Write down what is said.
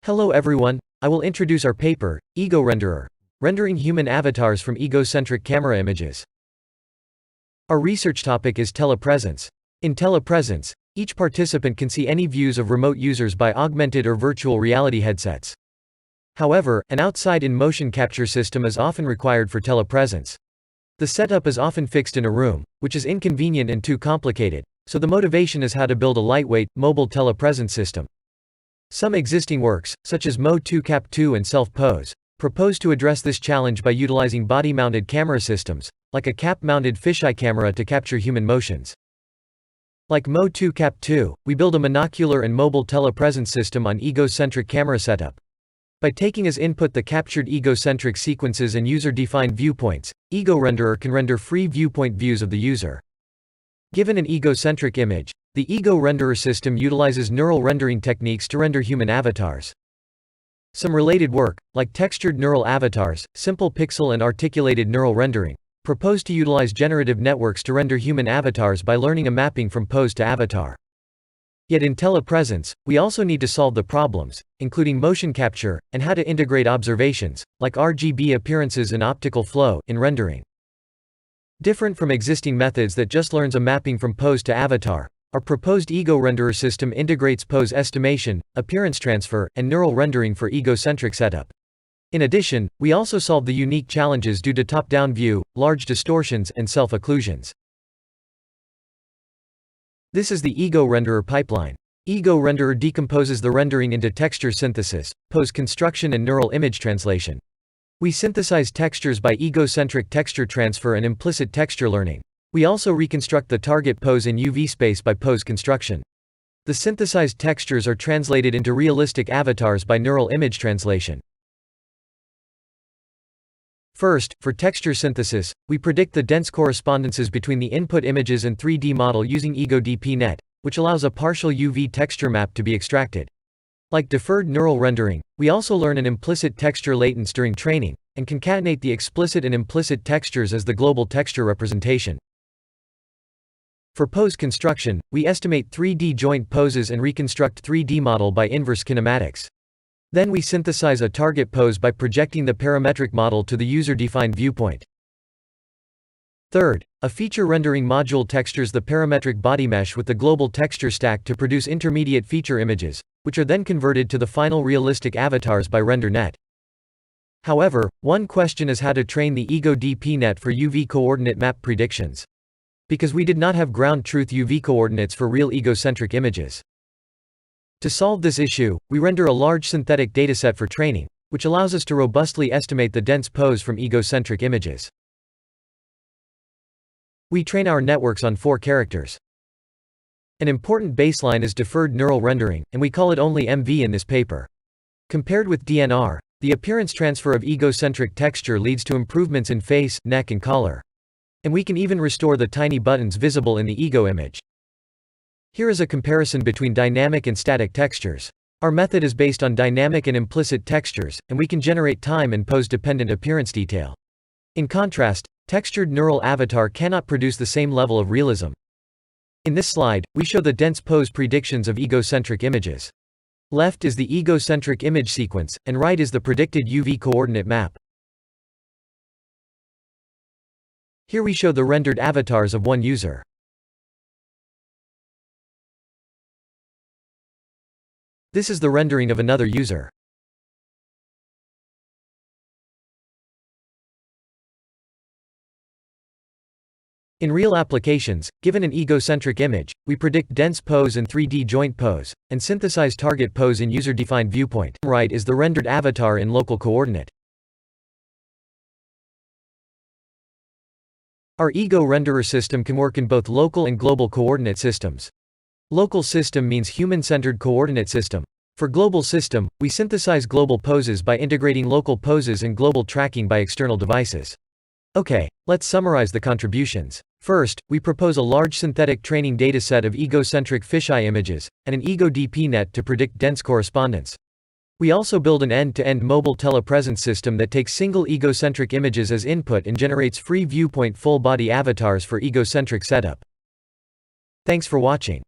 Hello everyone, I will introduce our paper, Ego Renderer, rendering human avatars from egocentric camera images. Our research topic is telepresence. In telepresence, each participant can see any views of remote users by augmented or virtual reality headsets. However, an outside-in motion capture system is often required for telepresence. The setup is often fixed in a room, which is inconvenient and too complicated, so the motivation is how to build a lightweight, mobile telepresence system. Some existing works, such as Mo2 Cap2 and Self-Pose, propose to address this challenge by utilizing body-mounted camera systems, like a cap-mounted fisheye camera to capture human motions. Like Mo2 Cap2, we build a monocular and mobile telepresence system on egocentric camera setup. By taking as input the captured egocentric sequences and user-defined viewpoints, Ego Renderer can render free viewpoint views of the user. Given an egocentric image, the Ego Renderer system utilizes neural rendering techniques to render human avatars. Some related work, like textured neural avatars, simple pixel and articulated neural rendering, propose to utilize generative networks to render human avatars by learning a mapping from pose to avatar. Yet in telepresence, we also need to solve the problems, including motion capture, and how to integrate observations, like RGB appearances and optical flow, in rendering. Different from existing methods that just learns a mapping from pose to avatar, our proposed Ego Renderer system integrates pose estimation, appearance transfer, and neural rendering for egocentric setup. In addition, we also solve the unique challenges due to top-down view, large distortions, and self-occlusions. This is the Ego Renderer pipeline. Ego Renderer decomposes the rendering into texture synthesis, pose construction and neural image translation. We synthesize textures by egocentric texture transfer and implicit texture learning. We also reconstruct the target pose in UV space by pose construction. The synthesized textures are translated into realistic avatars by neural image translation. First, for texture synthesis, we predict the dense correspondences between the input images and 3D model using EgoDPNet, which allows a partial UV texture map to be extracted. Like deferred neural rendering, we also learn an implicit texture latence during training, and concatenate the explicit and implicit textures as the global texture representation. For pose construction, we estimate 3D joint poses and reconstruct 3D model by inverse kinematics. Then we synthesize a target pose by projecting the parametric model to the user-defined viewpoint. Third, a feature rendering module textures the parametric body mesh with the global texture stack to produce intermediate feature images, which are then converted to the final realistic avatars by RenderNet. However, one question is how to train the EgoDPNet for UV coordinate map predictions. Because we did not have ground truth UV coordinates for real egocentric images. To solve this issue, we render a large synthetic dataset for training, which allows us to robustly estimate the dense pose from egocentric images. We train our networks on 4 characters. An important baseline is deferred neural rendering, and we call it only MV in this paper. Compared with DNR, the appearance transfer of egocentric texture leads to improvements in face, neck and collar. And we can even restore the tiny buttons visible in the ego image. Here is a comparison between dynamic and static textures. Our method is based on dynamic and implicit textures, and we can generate time and pose-dependent appearance detail. In contrast, textured neural avatar cannot produce the same level of realism. In this slide, we show the dense pose predictions of egocentric images. Left is the egocentric image sequence, and right is the predicted UV coordinate map. Here we show the rendered avatars of one user. This is the rendering of another user. In real applications, given an egocentric image, we predict dense pose and 3D joint pose, and synthesize target pose in user-defined viewpoint. Right is the rendered avatar in local coordinate. Our Ego Renderer system can work in both local and global coordinate systems. Local system means human-centered coordinate system. For global system, we synthesize global poses by integrating local poses and global tracking by external devices. Okay, let's summarize the contributions. First, we propose a large synthetic training dataset of egocentric fisheye images, and an EgoDPNet to predict dense correspondence. We also build an end-to-end mobile telepresence system that takes single egocentric images as input and generates free viewpoint full-body avatars for egocentric setup. Thanks for watching.